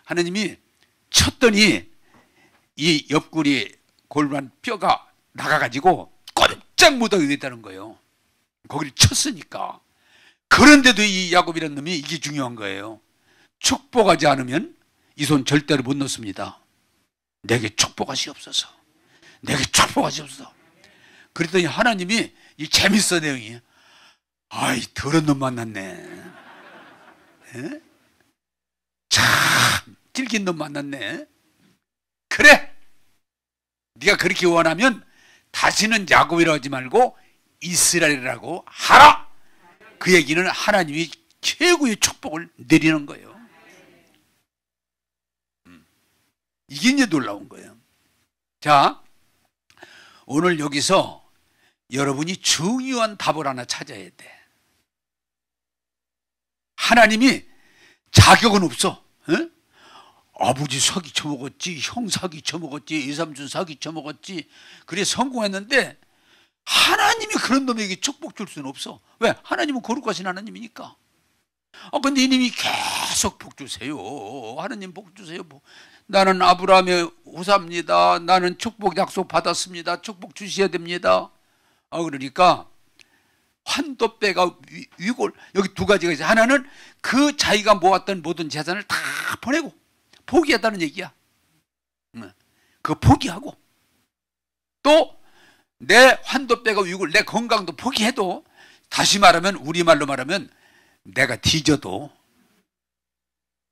하나님이 쳤더니 이 옆구리 골반 뼈가 나가가지고 꼼짝 못하게 됐다는 거예요. 거기를 쳤으니까. 그런데도 이 야곱이라는 놈이 이게 중요한 거예요. 축복하지 않으면 이 손 절대로 못 넣습니다. 내게 축복하시옵소서. 내게 축복하시옵소서. 그랬더니 하나님이 이 재밌어 내용이. 아이 더러운 놈 만났네. 에? 참 질긴 놈 만났네. 그래 네가 그렇게 원하면 다시는 야곱이라고 하지 말고 이스라엘이라고 하라. 그 얘기는 하나님이 최고의 축복을 내리는 거예요. 이게 이제 놀라운 거예요. 자, 오늘 여기서 여러분이 중요한 답을 하나 찾아야 돼. 하나님이 자격은 없어. 에? 아버지 사기 쳐먹었지, 형 사기 쳐먹었지, 이삼촌 사기 쳐먹었지. 그래 성공했는데 하나님이 그런 놈에게 축복 줄 수는 없어. 왜? 하나님은 거룩하신 하나님이니까. 근데 이님이 계속 복 주세요. 하나님 복 주세요. 나는 아브라함의 후사입니다. 나는 축복 약속 받았습니다. 축복 주셔야 됩니다. 그러니까 환도뼈가 위골, 여기 두 가지가 있어요. 하나는 그 자기가 모았던 모든 재산을 다 보내고 포기했다는 얘기야. 그거 포기하고 또 내 환도뼈가 위골, 내 건강도 포기해도, 다시 말하면 우리말로 말하면 내가 뒤져도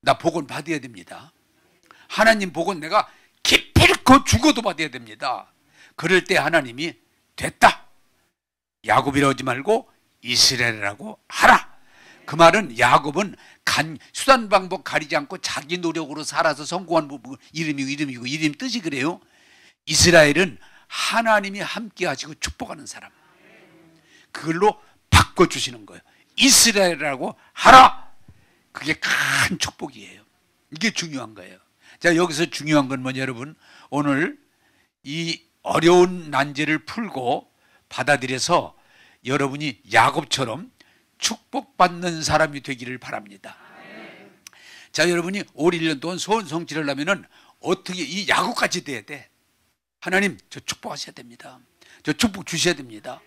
나 복은 받아야 됩니다. 하나님 복은 내가 기필코 죽어도 받아야 됩니다. 그럴 때 하나님이 됐다, 야곱이라고 하지 말고 이스라엘이라고 하라. 그 말은 야곱은 수단 방법 가리지 않고 자기 노력으로 살아서 성공한 부분, 이름이고 이름 뜻이 그래요. 이스라엘은 하나님이 함께 하시고 축복하는 사람, 그걸로 바꿔주시는 거예요. 이스라엘이라고 하라. 그게 큰 축복이에요. 이게 중요한 거예요. 자, 여기서 중요한 건 뭐냐, 여러분. 오늘 이 어려운 난제를 풀고 받아들여서 여러분이 야곱처럼 축복받는 사람이 되기를 바랍니다. 자, 여러분이 올 1년 동안 소원 성취를 하려면 어떻게 이 야곱같이 돼야 돼. 하나님, 저 축복하셔야 됩니다. 저 축복 주셔야 됩니다.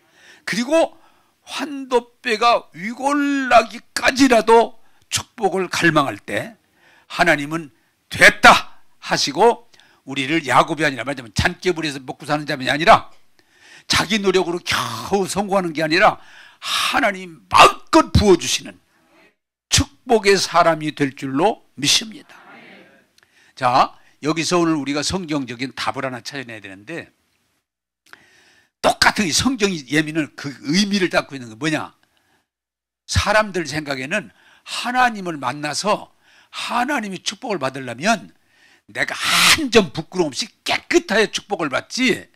그리고 환도뼈가 위골나기까지라도 축복을 갈망할 때 하나님은 됐다 하시고 우리를 야곱이 아니라 말하자면 잔깨불에서 먹고 사는 자만이 아니라 자기 노력으로 겨우 성공하는 게 아니라 하나님 마음껏 부어주시는 축복의 사람이 될 줄로 믿습니다. 자, 여기서 오늘 우리가 성경적인 답을 하나 찾아내야 되는데, 똑같은 이 성경이 예민은 그 의미를 담고 있는 게 뭐냐, 사람들 생각에는 하나님을 만나서 하나님이 축복을 받으려면 내가 한 점 부끄러움 없이 깨끗하게 축복을 받지,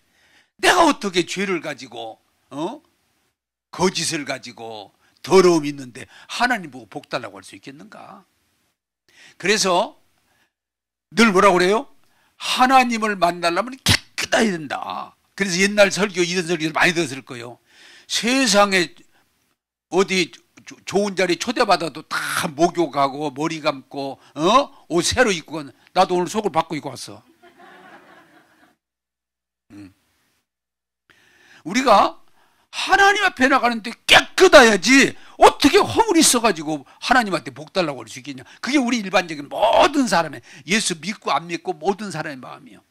내가 어떻게 죄를 가지고 거짓을 가지고 더러움이 있는데 하나님 보고 복 달라고 할 수 있겠는가? 그래서 늘 뭐라고 그래요? 하나님을 만나려면 깨끗해야 된다. 그래서 옛날 설교, 이런 설교를 많이 들었을 거예요. 세상에 어디 좋은 자리 초대받아도 다 목욕하고 머리 감고 옷 새로 입고 간, 나도 오늘 속을 바꿔 입고 왔어. 우리가 하나님 앞에 나가는데 깨끗해야지 어떻게 허물이 있어가지고 하나님한테 복 달라고 할 수 있겠냐. 그게 우리 일반적인 모든 사람의, 예수 믿고 안 믿고 모든 사람의 마음이요.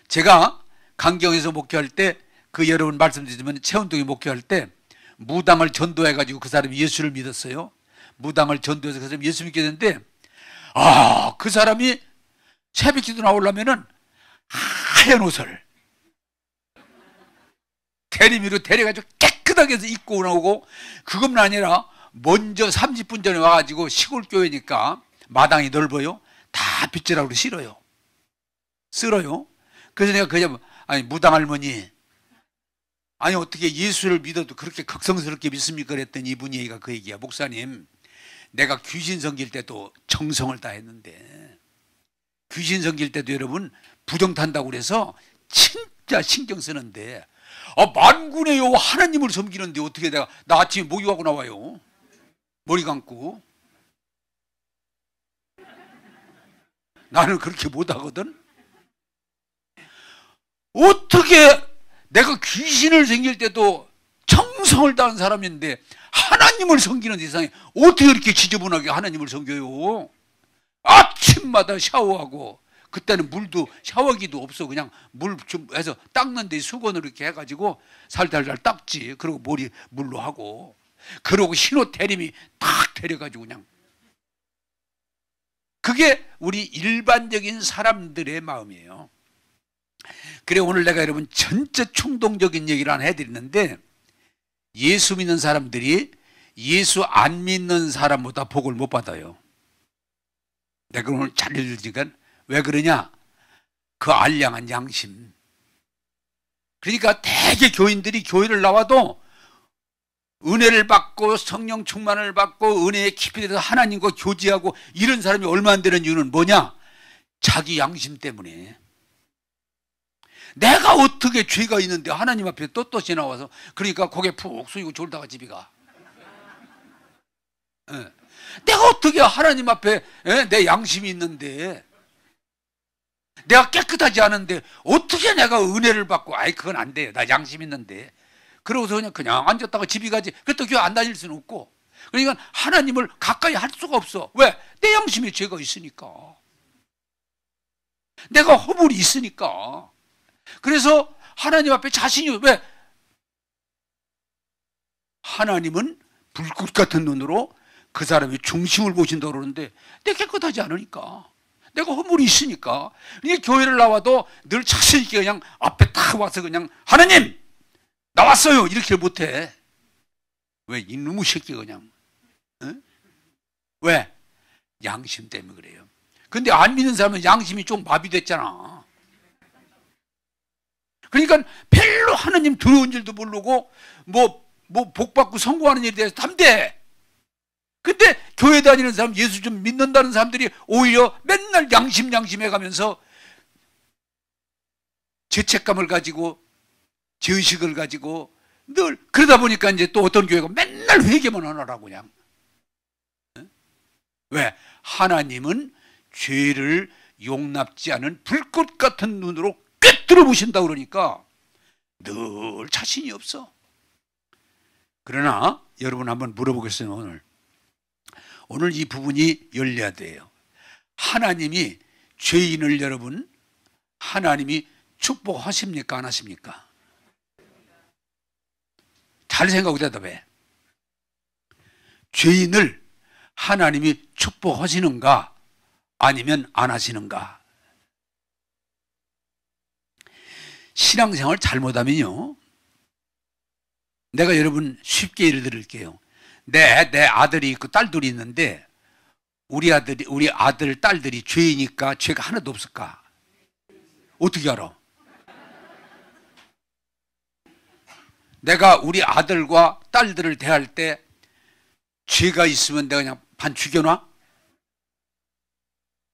제가 강경에서 목회할 때, 그 여러분 말씀드리지만 채운동에 목회할 때 무당을 전도해가지고 그 사람이 예수를 믿었어요. 무당을 전도해서 그 사람이 예수 믿게 됐는데, 그 사람이 새벽기도 나오려면은 하얀 옷을 대리미로 데려가지고 깨끗하게 해서 입고 나오고, 그것만 아니라 먼저 30분 전에 와가지고 시골 교회니까 마당이 넓어요. 다 빗자락으로 쓸어요. 그래서 내가 그냥, 아니, 무당 할머니, 아니, 어떻게 예수를 믿어도 그렇게 극성스럽게 믿습니까? 그랬더니 이분이 얘기가 그 얘기야. 목사님, 내가 귀신 섬길 때도 정성을 다했는데, 귀신 섬길 때도 여러분 부정 탄다고 그래서 진짜 신경 쓰는데, 만군의 여호와 하나님을 섬기는데 어떻게 나 아침에 목욕하고 나와요? 머리 감고. 나는 그렇게 못하거든. 어떻게 내가 귀신을 섬길 때도 정성을 다한 사람인데 하나님을 섬기는 세상에 어떻게 이렇게 지저분하게 하나님을 섬겨요? 아침마다 샤워하고, 그때는 물도 샤워기도 없어. 그냥 물 좀 해서 닦는데 수건으로 이렇게 해가지고 살살살 닦지. 그리고 머리 물로 하고, 그러고 신호 대림이 탁 데려가지고 그냥. 그게 우리 일반적인 사람들의 마음이에요. 그래, 오늘 내가 여러분 전체 충동적인 얘기를 하나 해드리는데, 예수 믿는 사람들이 예수 안 믿는 사람보다 복을 못 받아요. 내가 오늘 잘 읽으니까. 왜 그러냐? 그 알량한 양심. 그러니까 대개 교인들이 교회를 나와도 은혜를 받고 성령 충만을 받고 은혜에 깊이 들어서 하나님과 교제하고 이런 사람이 얼마 안 되는 이유는 뭐냐? 자기 양심 때문에. 내가 어떻게 죄가 있는데 하나님 앞에 떳떳이 나와서, 그러니까 고개 푹 숙이고 졸다가 집에 가. 내가 어떻게 하나님 앞에 내 양심이 있는데, 내가 깨끗하지 않은데 어떻게 내가 은혜를 받고, 아이 그건 안 돼요. 나 양심 있는데. 그러고서 그냥 앉았다가 집에 가지. 그래도 교회 안 다닐 수는 없고. 그러니까 하나님을 가까이 할 수가 없어. 왜? 내 양심에 죄가 있으니까. 내가 허물이 있으니까. 그래서 하나님 앞에 자신이, 왜? 하나님은 불꽃 같은 눈으로 그 사람의 중심을 보신다고 그러는데 내가 깨끗하지 않으니까, 내가 허물이 있으니까. 그러니까 교회를 나와도 늘 자신 있게 그냥 앞에 딱 와서 그냥 하나님 나왔어요 이렇게 못해. 왜? 이놈의 새끼 그냥. 왜? 양심 때문에 그래요. 근데 안 믿는 사람은 양심이 좀 마비됐잖아. 그러니까 별로 하나님 들어온 줄도 모르고 뭐 복 받고 성공하는 일에 대해서 탐대. 근데 교회 다니는 사람, 예수 좀 믿는다는 사람들이 오히려 맨날 양심 해가면서 죄책감을 가지고 죄의식을 가지고 늘 그러다 보니까 이제 또 어떤 교회가 맨날 회개만 하느라고 그냥. 왜? 하나님은 죄를 용납지 않은 불꽃 같은 눈으로 꿰뚫어 보신다고 그러니까 늘 자신이 없어. 그러나 여러분 한번 물어보겠어요. 오늘 이 부분이 열려야 돼요. 하나님이 죄인을 여러분, 하나님이 축복하십니까? 안 하십니까? 잘 생각하고 대답해. 죄인을 하나님이 축복하시는가? 아니면 안 하시는가? 신앙생활 잘못하면요, 내가 여러분 쉽게 예를 들을게요. 내 아들이 있고 딸들이 있는데 우리 아들 딸들이 죄이니까 죄가 하나도 없을까? 어떻게 알아? 내가 우리 아들과 딸들을 대할 때 죄가 있으면 내가 그냥 반 죽여놔?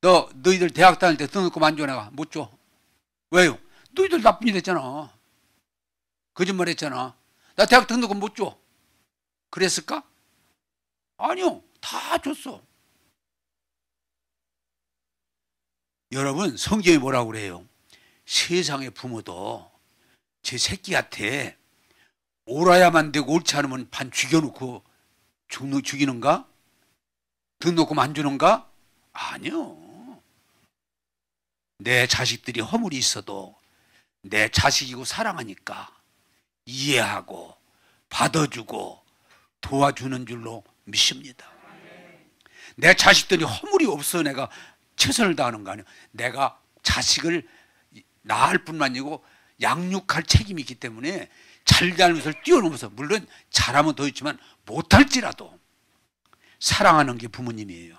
너희들 대학 다닐 때 등록금 안 줘? 내가 못 줘. 왜요? 너희들 나쁜 일 했잖아. 거짓말 했잖아. 나 대학 등록금 못 줘. 그랬을까? 아니요. 다 줬어. 여러분, 성경이 뭐라고 그래요? 세상의 부모도 제 새끼한테 옳아야만 되고 옳지 않으면 반 죽여놓고 죽이는가? 등록금 안 주는가? 아니요. 내 자식들이 허물이 있어도 내 자식이고 사랑하니까 이해하고 받아주고 도와주는 줄로 믿습니다. 내 자식들이 허물이 없어 내가 최선을 다하는 거 아니에요. 내가 자식을 낳을 뿐만 아니고 양육할 책임이 있기 때문에 잘잘못을 뛰어넘어서, 물론 잘하면 더 있지만 못할지라도 사랑하는 게 부모님이에요.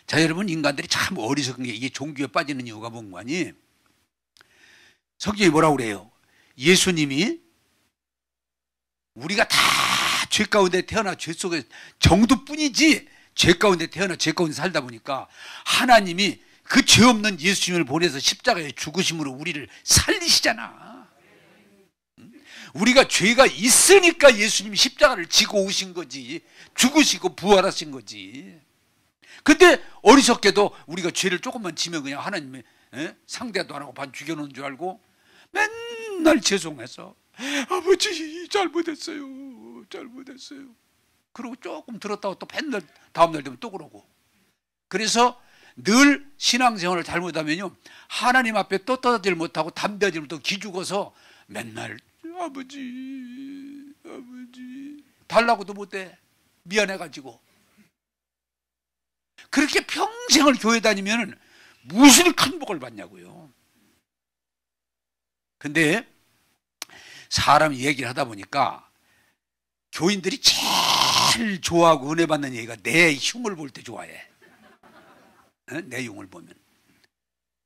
자, 여러분, 인간들이 참 어리석은 게, 이게 종교에 빠지는 이유가 뭔가 하니, 성경이 뭐라고 그래요? 예수님이 우리가 다 죄 가운데 태어나 죄 속에 정도뿐이지, 죄 가운데 태어나 죄 가운데 살다 보니까 하나님이 그 죄 없는 예수님을 보내서 십자가에 죽으심으로 우리를 살리시잖아. 우리가 죄가 있으니까 예수님이 십자가를 지고 오신 거지, 죽으시고 부활하신 거지. 근데 어리석게도 우리가 죄를 조금만 지면 그냥 하나님의 상대도 안 하고 반 죽여놓은 줄 알고 맨날 죄송해서 아버지 잘못했어요, 잘못했어요. 그리고 조금 들었다고 또 맨날 다음날 되면 또 그러고. 그래서 늘 신앙생활을 잘못하면요, 하나님 앞에 떳떳하지 못하고 담대하지 못하고 기죽어서 맨날 아버지 달라고도 못해, 미안해가지고. 그렇게 평생을 교회 다니면 무슨 큰 복을 받냐고요. 근데 사람이 얘기를 하다 보니까 교인들이 제일 좋아하고 은혜 받는 얘기가 내 흉을 볼 때 좋아해. 내 흉을 보면.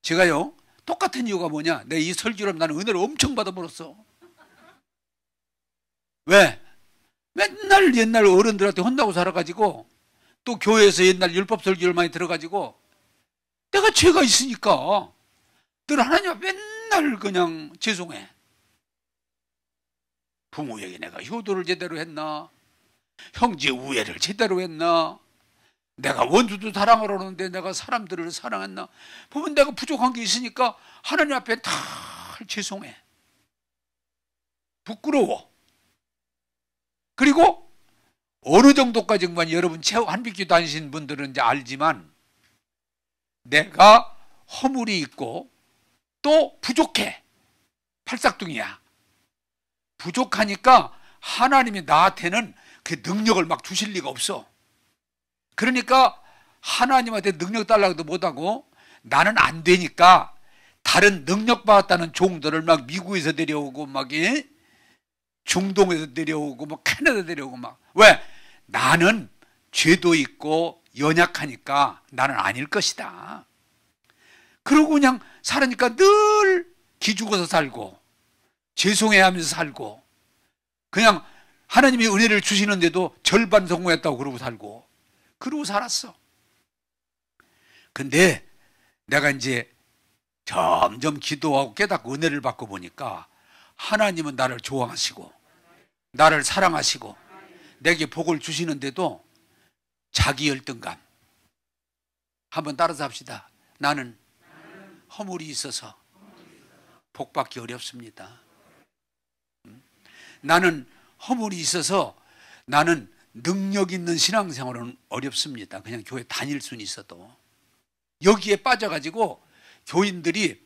제가요, 똑같은 이유가 뭐냐, 내 이 설교를 나는 은혜를 엄청 받아버렸어. 왜? 맨날 옛날 어른들한테 혼나고 살아가지고, 또 교회에서 옛날 율법 설교를 많이 들어가지고 내가 죄가 있으니까 늘 하나님 앞에 맨날 그냥 죄송해. 부모에게 내가 효도를 제대로 했나? 형제 우애를 제대로 했나? 내가 원수도 사랑하려는데 내가 사람들을 사랑했나? 보면 내가 부족한 게 있으니까 하나님 앞에 다 죄송해. 부끄러워. 그리고 어느 정도까지만, 여러분 한빛교 다니신 분들은 이제 알지만, 내가 허물이 있고 또 부족해. 팔싹둥이야. 부족하니까 하나님이 나한테는 그 능력을 막 주실 리가 없어. 그러니까 하나님한테 능력 달라고도 못하고, 나는 안 되니까 다른 능력 받았다는 종들을 막 미국에서 데려오고, 막 중동에서 데려오고, 막 캐나다 데려오고, 막. 왜? 나는 죄도 있고 연약하니까 나는 아닐 것이다. 그러고 그냥 살으니까 늘 기죽어서 살고 죄송해하면서 살고, 그냥 하나님이 은혜를 주시는데도 절반 성공했다고 그러고 살고, 그러고 살았어. 근데 내가 이제 점점 기도하고 깨닫고 은혜를 받고 보니까 하나님은 나를 좋아하시고 나를 사랑하시고 내게 복을 주시는데도 자기 열등감. 한번 따라서 합시다. 나는 허물이 있어서 복받기 어렵습니다. 나는 허물이 있어서 나는 능력 있는 신앙생활은 어렵습니다. 그냥 교회 다닐 수는 있어도. 여기에 빠져가지고 교인들이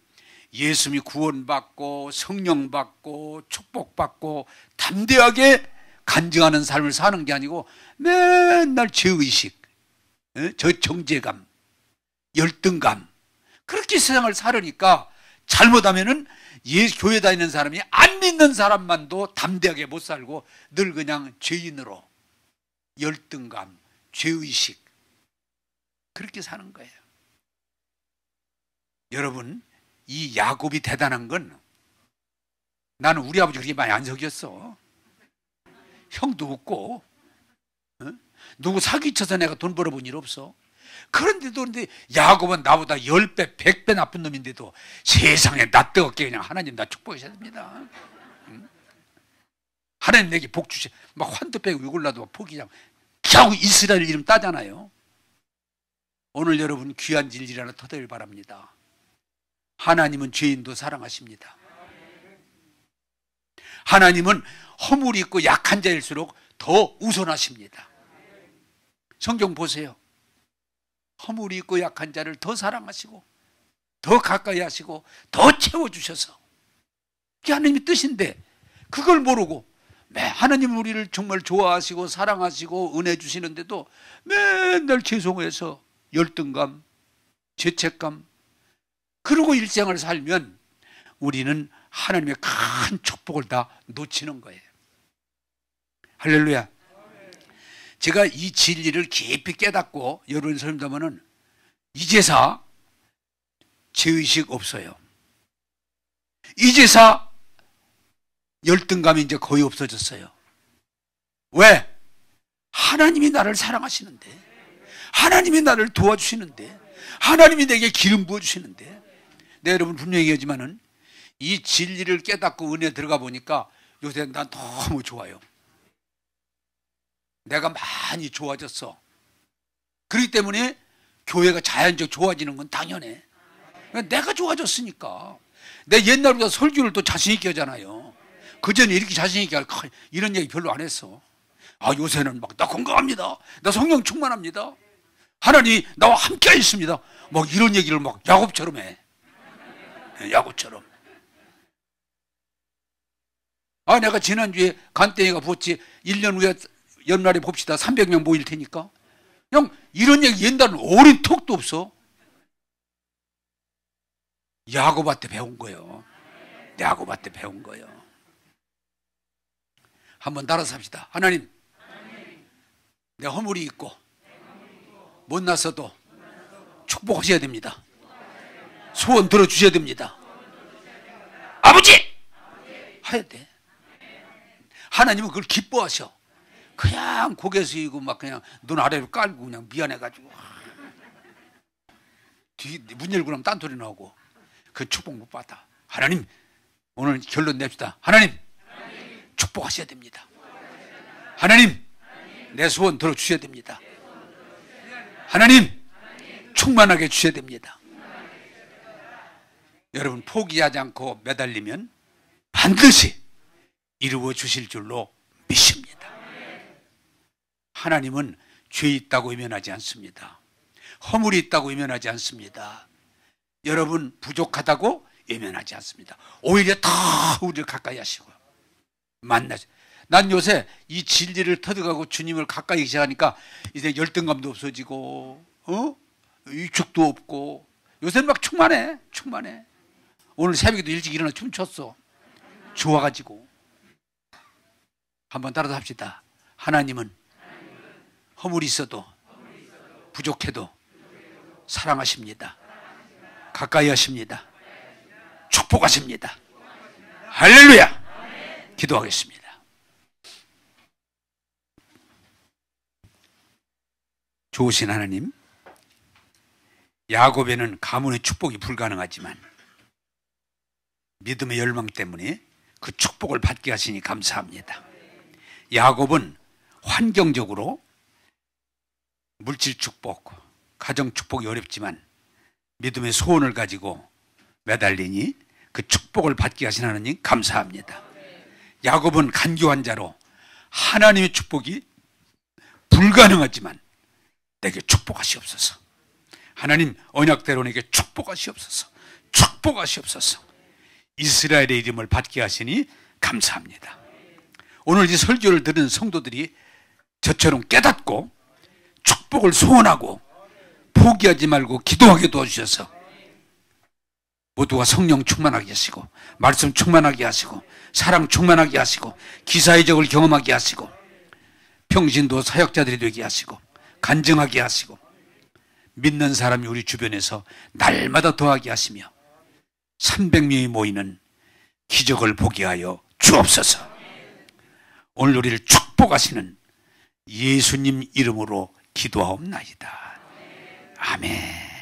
예수님이 구원받고 성령 받고 축복받고 담대하게 간증하는 삶을 사는 게 아니고 맨날 죄의식, 저정죄감, 열등감, 그렇게 세상을 살으니까 잘못하면은 교회 다니는 사람이 안 믿는 사람만도 담대하게 못 살고 늘 그냥 죄인으로 열등감, 죄의식, 그렇게 사는 거예요. 여러분, 이 야곱이 대단한 건, 나는 우리 아버지 그렇게 많이 안 속였어. 형도 없고, 누구 사기쳐서 내가 돈 벌어본 일 없어. 그런데도 야곱은 나보다 10배, 100배 나쁜 놈인데도 세상에 나 뜨겁게 그냥 하나님 나 축복하셔야 됩니다. 하나님 내게 복 주시, 막 환도 빼고 욕을라도 막 포기하고 겨우 이스라엘 이름 따잖아요. 오늘 여러분 귀한 진리 하나 터득을 바랍니다. 하나님은 죄인도 사랑하십니다. 하나님은 허물이 있고 약한 자일수록 더 우선하십니다. 성경 보세요. 허물이 있고 약한 자를 더 사랑하시고 더 가까이 하시고 더 채워주셔서, 그게 하나님의 뜻인데 그걸 모르고 하나님은 우리를 정말 좋아하시고 사랑하시고 은혜 주시는데도 맨날 죄송해서 열등감, 죄책감, 그러고 일생을 살면 우리는 하나님의 큰 축복을 다 놓치는 거예요. 할렐루야. 제가 이 진리를 깊이 깨닫고 여러분 설명하면은 이제사 죄의식 없어요. 이제사 열등감이 이제 거의 없어졌어요. 왜? 하나님이 나를 사랑하시는데, 하나님이 나를 도와주시는데, 하나님이 내게 기름 부어주시는데. 네, 여러분 분명히 얘기하지만은 이 진리를 깨닫고 은혜 들어가 보니까 요새 난 너무 좋아요. 내가 많이 좋아졌어. 그렇기 때문에 교회가 자연적으로 좋아지는 건 당연해. 내가 좋아졌으니까. 내 옛날보다 설교를 또 자신 있게 하잖아요. 그전에 이렇게 자신 있게 이런 얘기 별로 안 했어. 아, 요새는 막 나 건강합니다. 나 성령 충만합니다. 하나님이 나와 함께 있습니다. 막 이런 얘기를 막 야곱처럼 해. 야곱처럼. 아, 내가 지난주에 간땡이가 부었지. 1년 후에 연말에 봅시다. 300명 모일 테니까. 그냥 이런 얘기 옛날에는 어린 턱도 없어. 야곱한테 배운 거예요. 야곱한테 배운 거예요. 한번 따라서 합시다. 하나님, 내 허물이 있고 못났어도 축복하셔야 됩니다. 소원 들어주셔야 됩니다. 아버지! 해야 돼. 하나님은 그걸 기뻐하셔. 그냥 고개 숙이고 막 그냥 눈 아래로 깔고 그냥 미안해가지고 문 열고 나면 딴소리 나오고 그 축복 못 받아. 하나님, 오늘 결론 냅시다. 하나님, 축복하셔야 됩니다. 하나님, 내 소원 들어주셔야 됩니다. 하나님, 충만하게 주셔야 됩니다. 여러분, 포기하지 않고 매달리면 반드시 이루어 주실 줄로 믿습니다. 하나님은 죄 있다고 외면하지 않습니다. 허물이 있다고 외면하지 않습니다. 여러분 부족하다고 외면하지 않습니다. 오히려 더 우리를 가까이 하시고 만나죠. 난 요새 이 진리를 터득하고 주님을 가까이 시작하니까 이제 열등감도 없어지고 위축도 없고 요새는 막 충만해. 오늘 새벽에도 일찍 일어나 춤췄어. 좋아가지고. 한번 따라서 합시다. 하나님은 허물이 있어도 부족해도 사랑하십니다. 가까이 하십니다. 축복하십니다. 할렐루야. 기도하겠습니다. 좋으신 하나님, 야곱에는 가문의 축복이 불가능하지만 믿음의 열망 때문에 그 축복을 받게 하시니 감사합니다. 야곱은 환경적으로 물질 축복, 가정 축복이 어렵지만 믿음의 소원을 가지고 매달리니 그 축복을 받게 하신 하나님 감사합니다. 야곱은 간교한 자로 하나님의 축복이 불가능하지만 내게 축복하시옵소서. 하나님, 언약대로 내게 축복하시옵소서. 축복하시옵소서. 이스라엘의 이름을 받게 하시니 감사합니다. 오늘 이 설교를 들은 성도들이 저처럼 깨닫고 축복을 소원하고 포기하지 말고 기도하게 도와주셔서 모두가 성령 충만하게 하시고 말씀 충만하게 하시고 사랑 충만하게 하시고 기사의 적을 경험하게 하시고 평신도 사역자들이 되게 하시고 간증하게 하시고 믿는 사람이 우리 주변에서 날마다 더하게 하시며 300명이 모이는 기적을 보게 하여 주옵소서. 오늘 우리를 축복하시는 예수님 이름으로 기도하옵나이다. 아멘.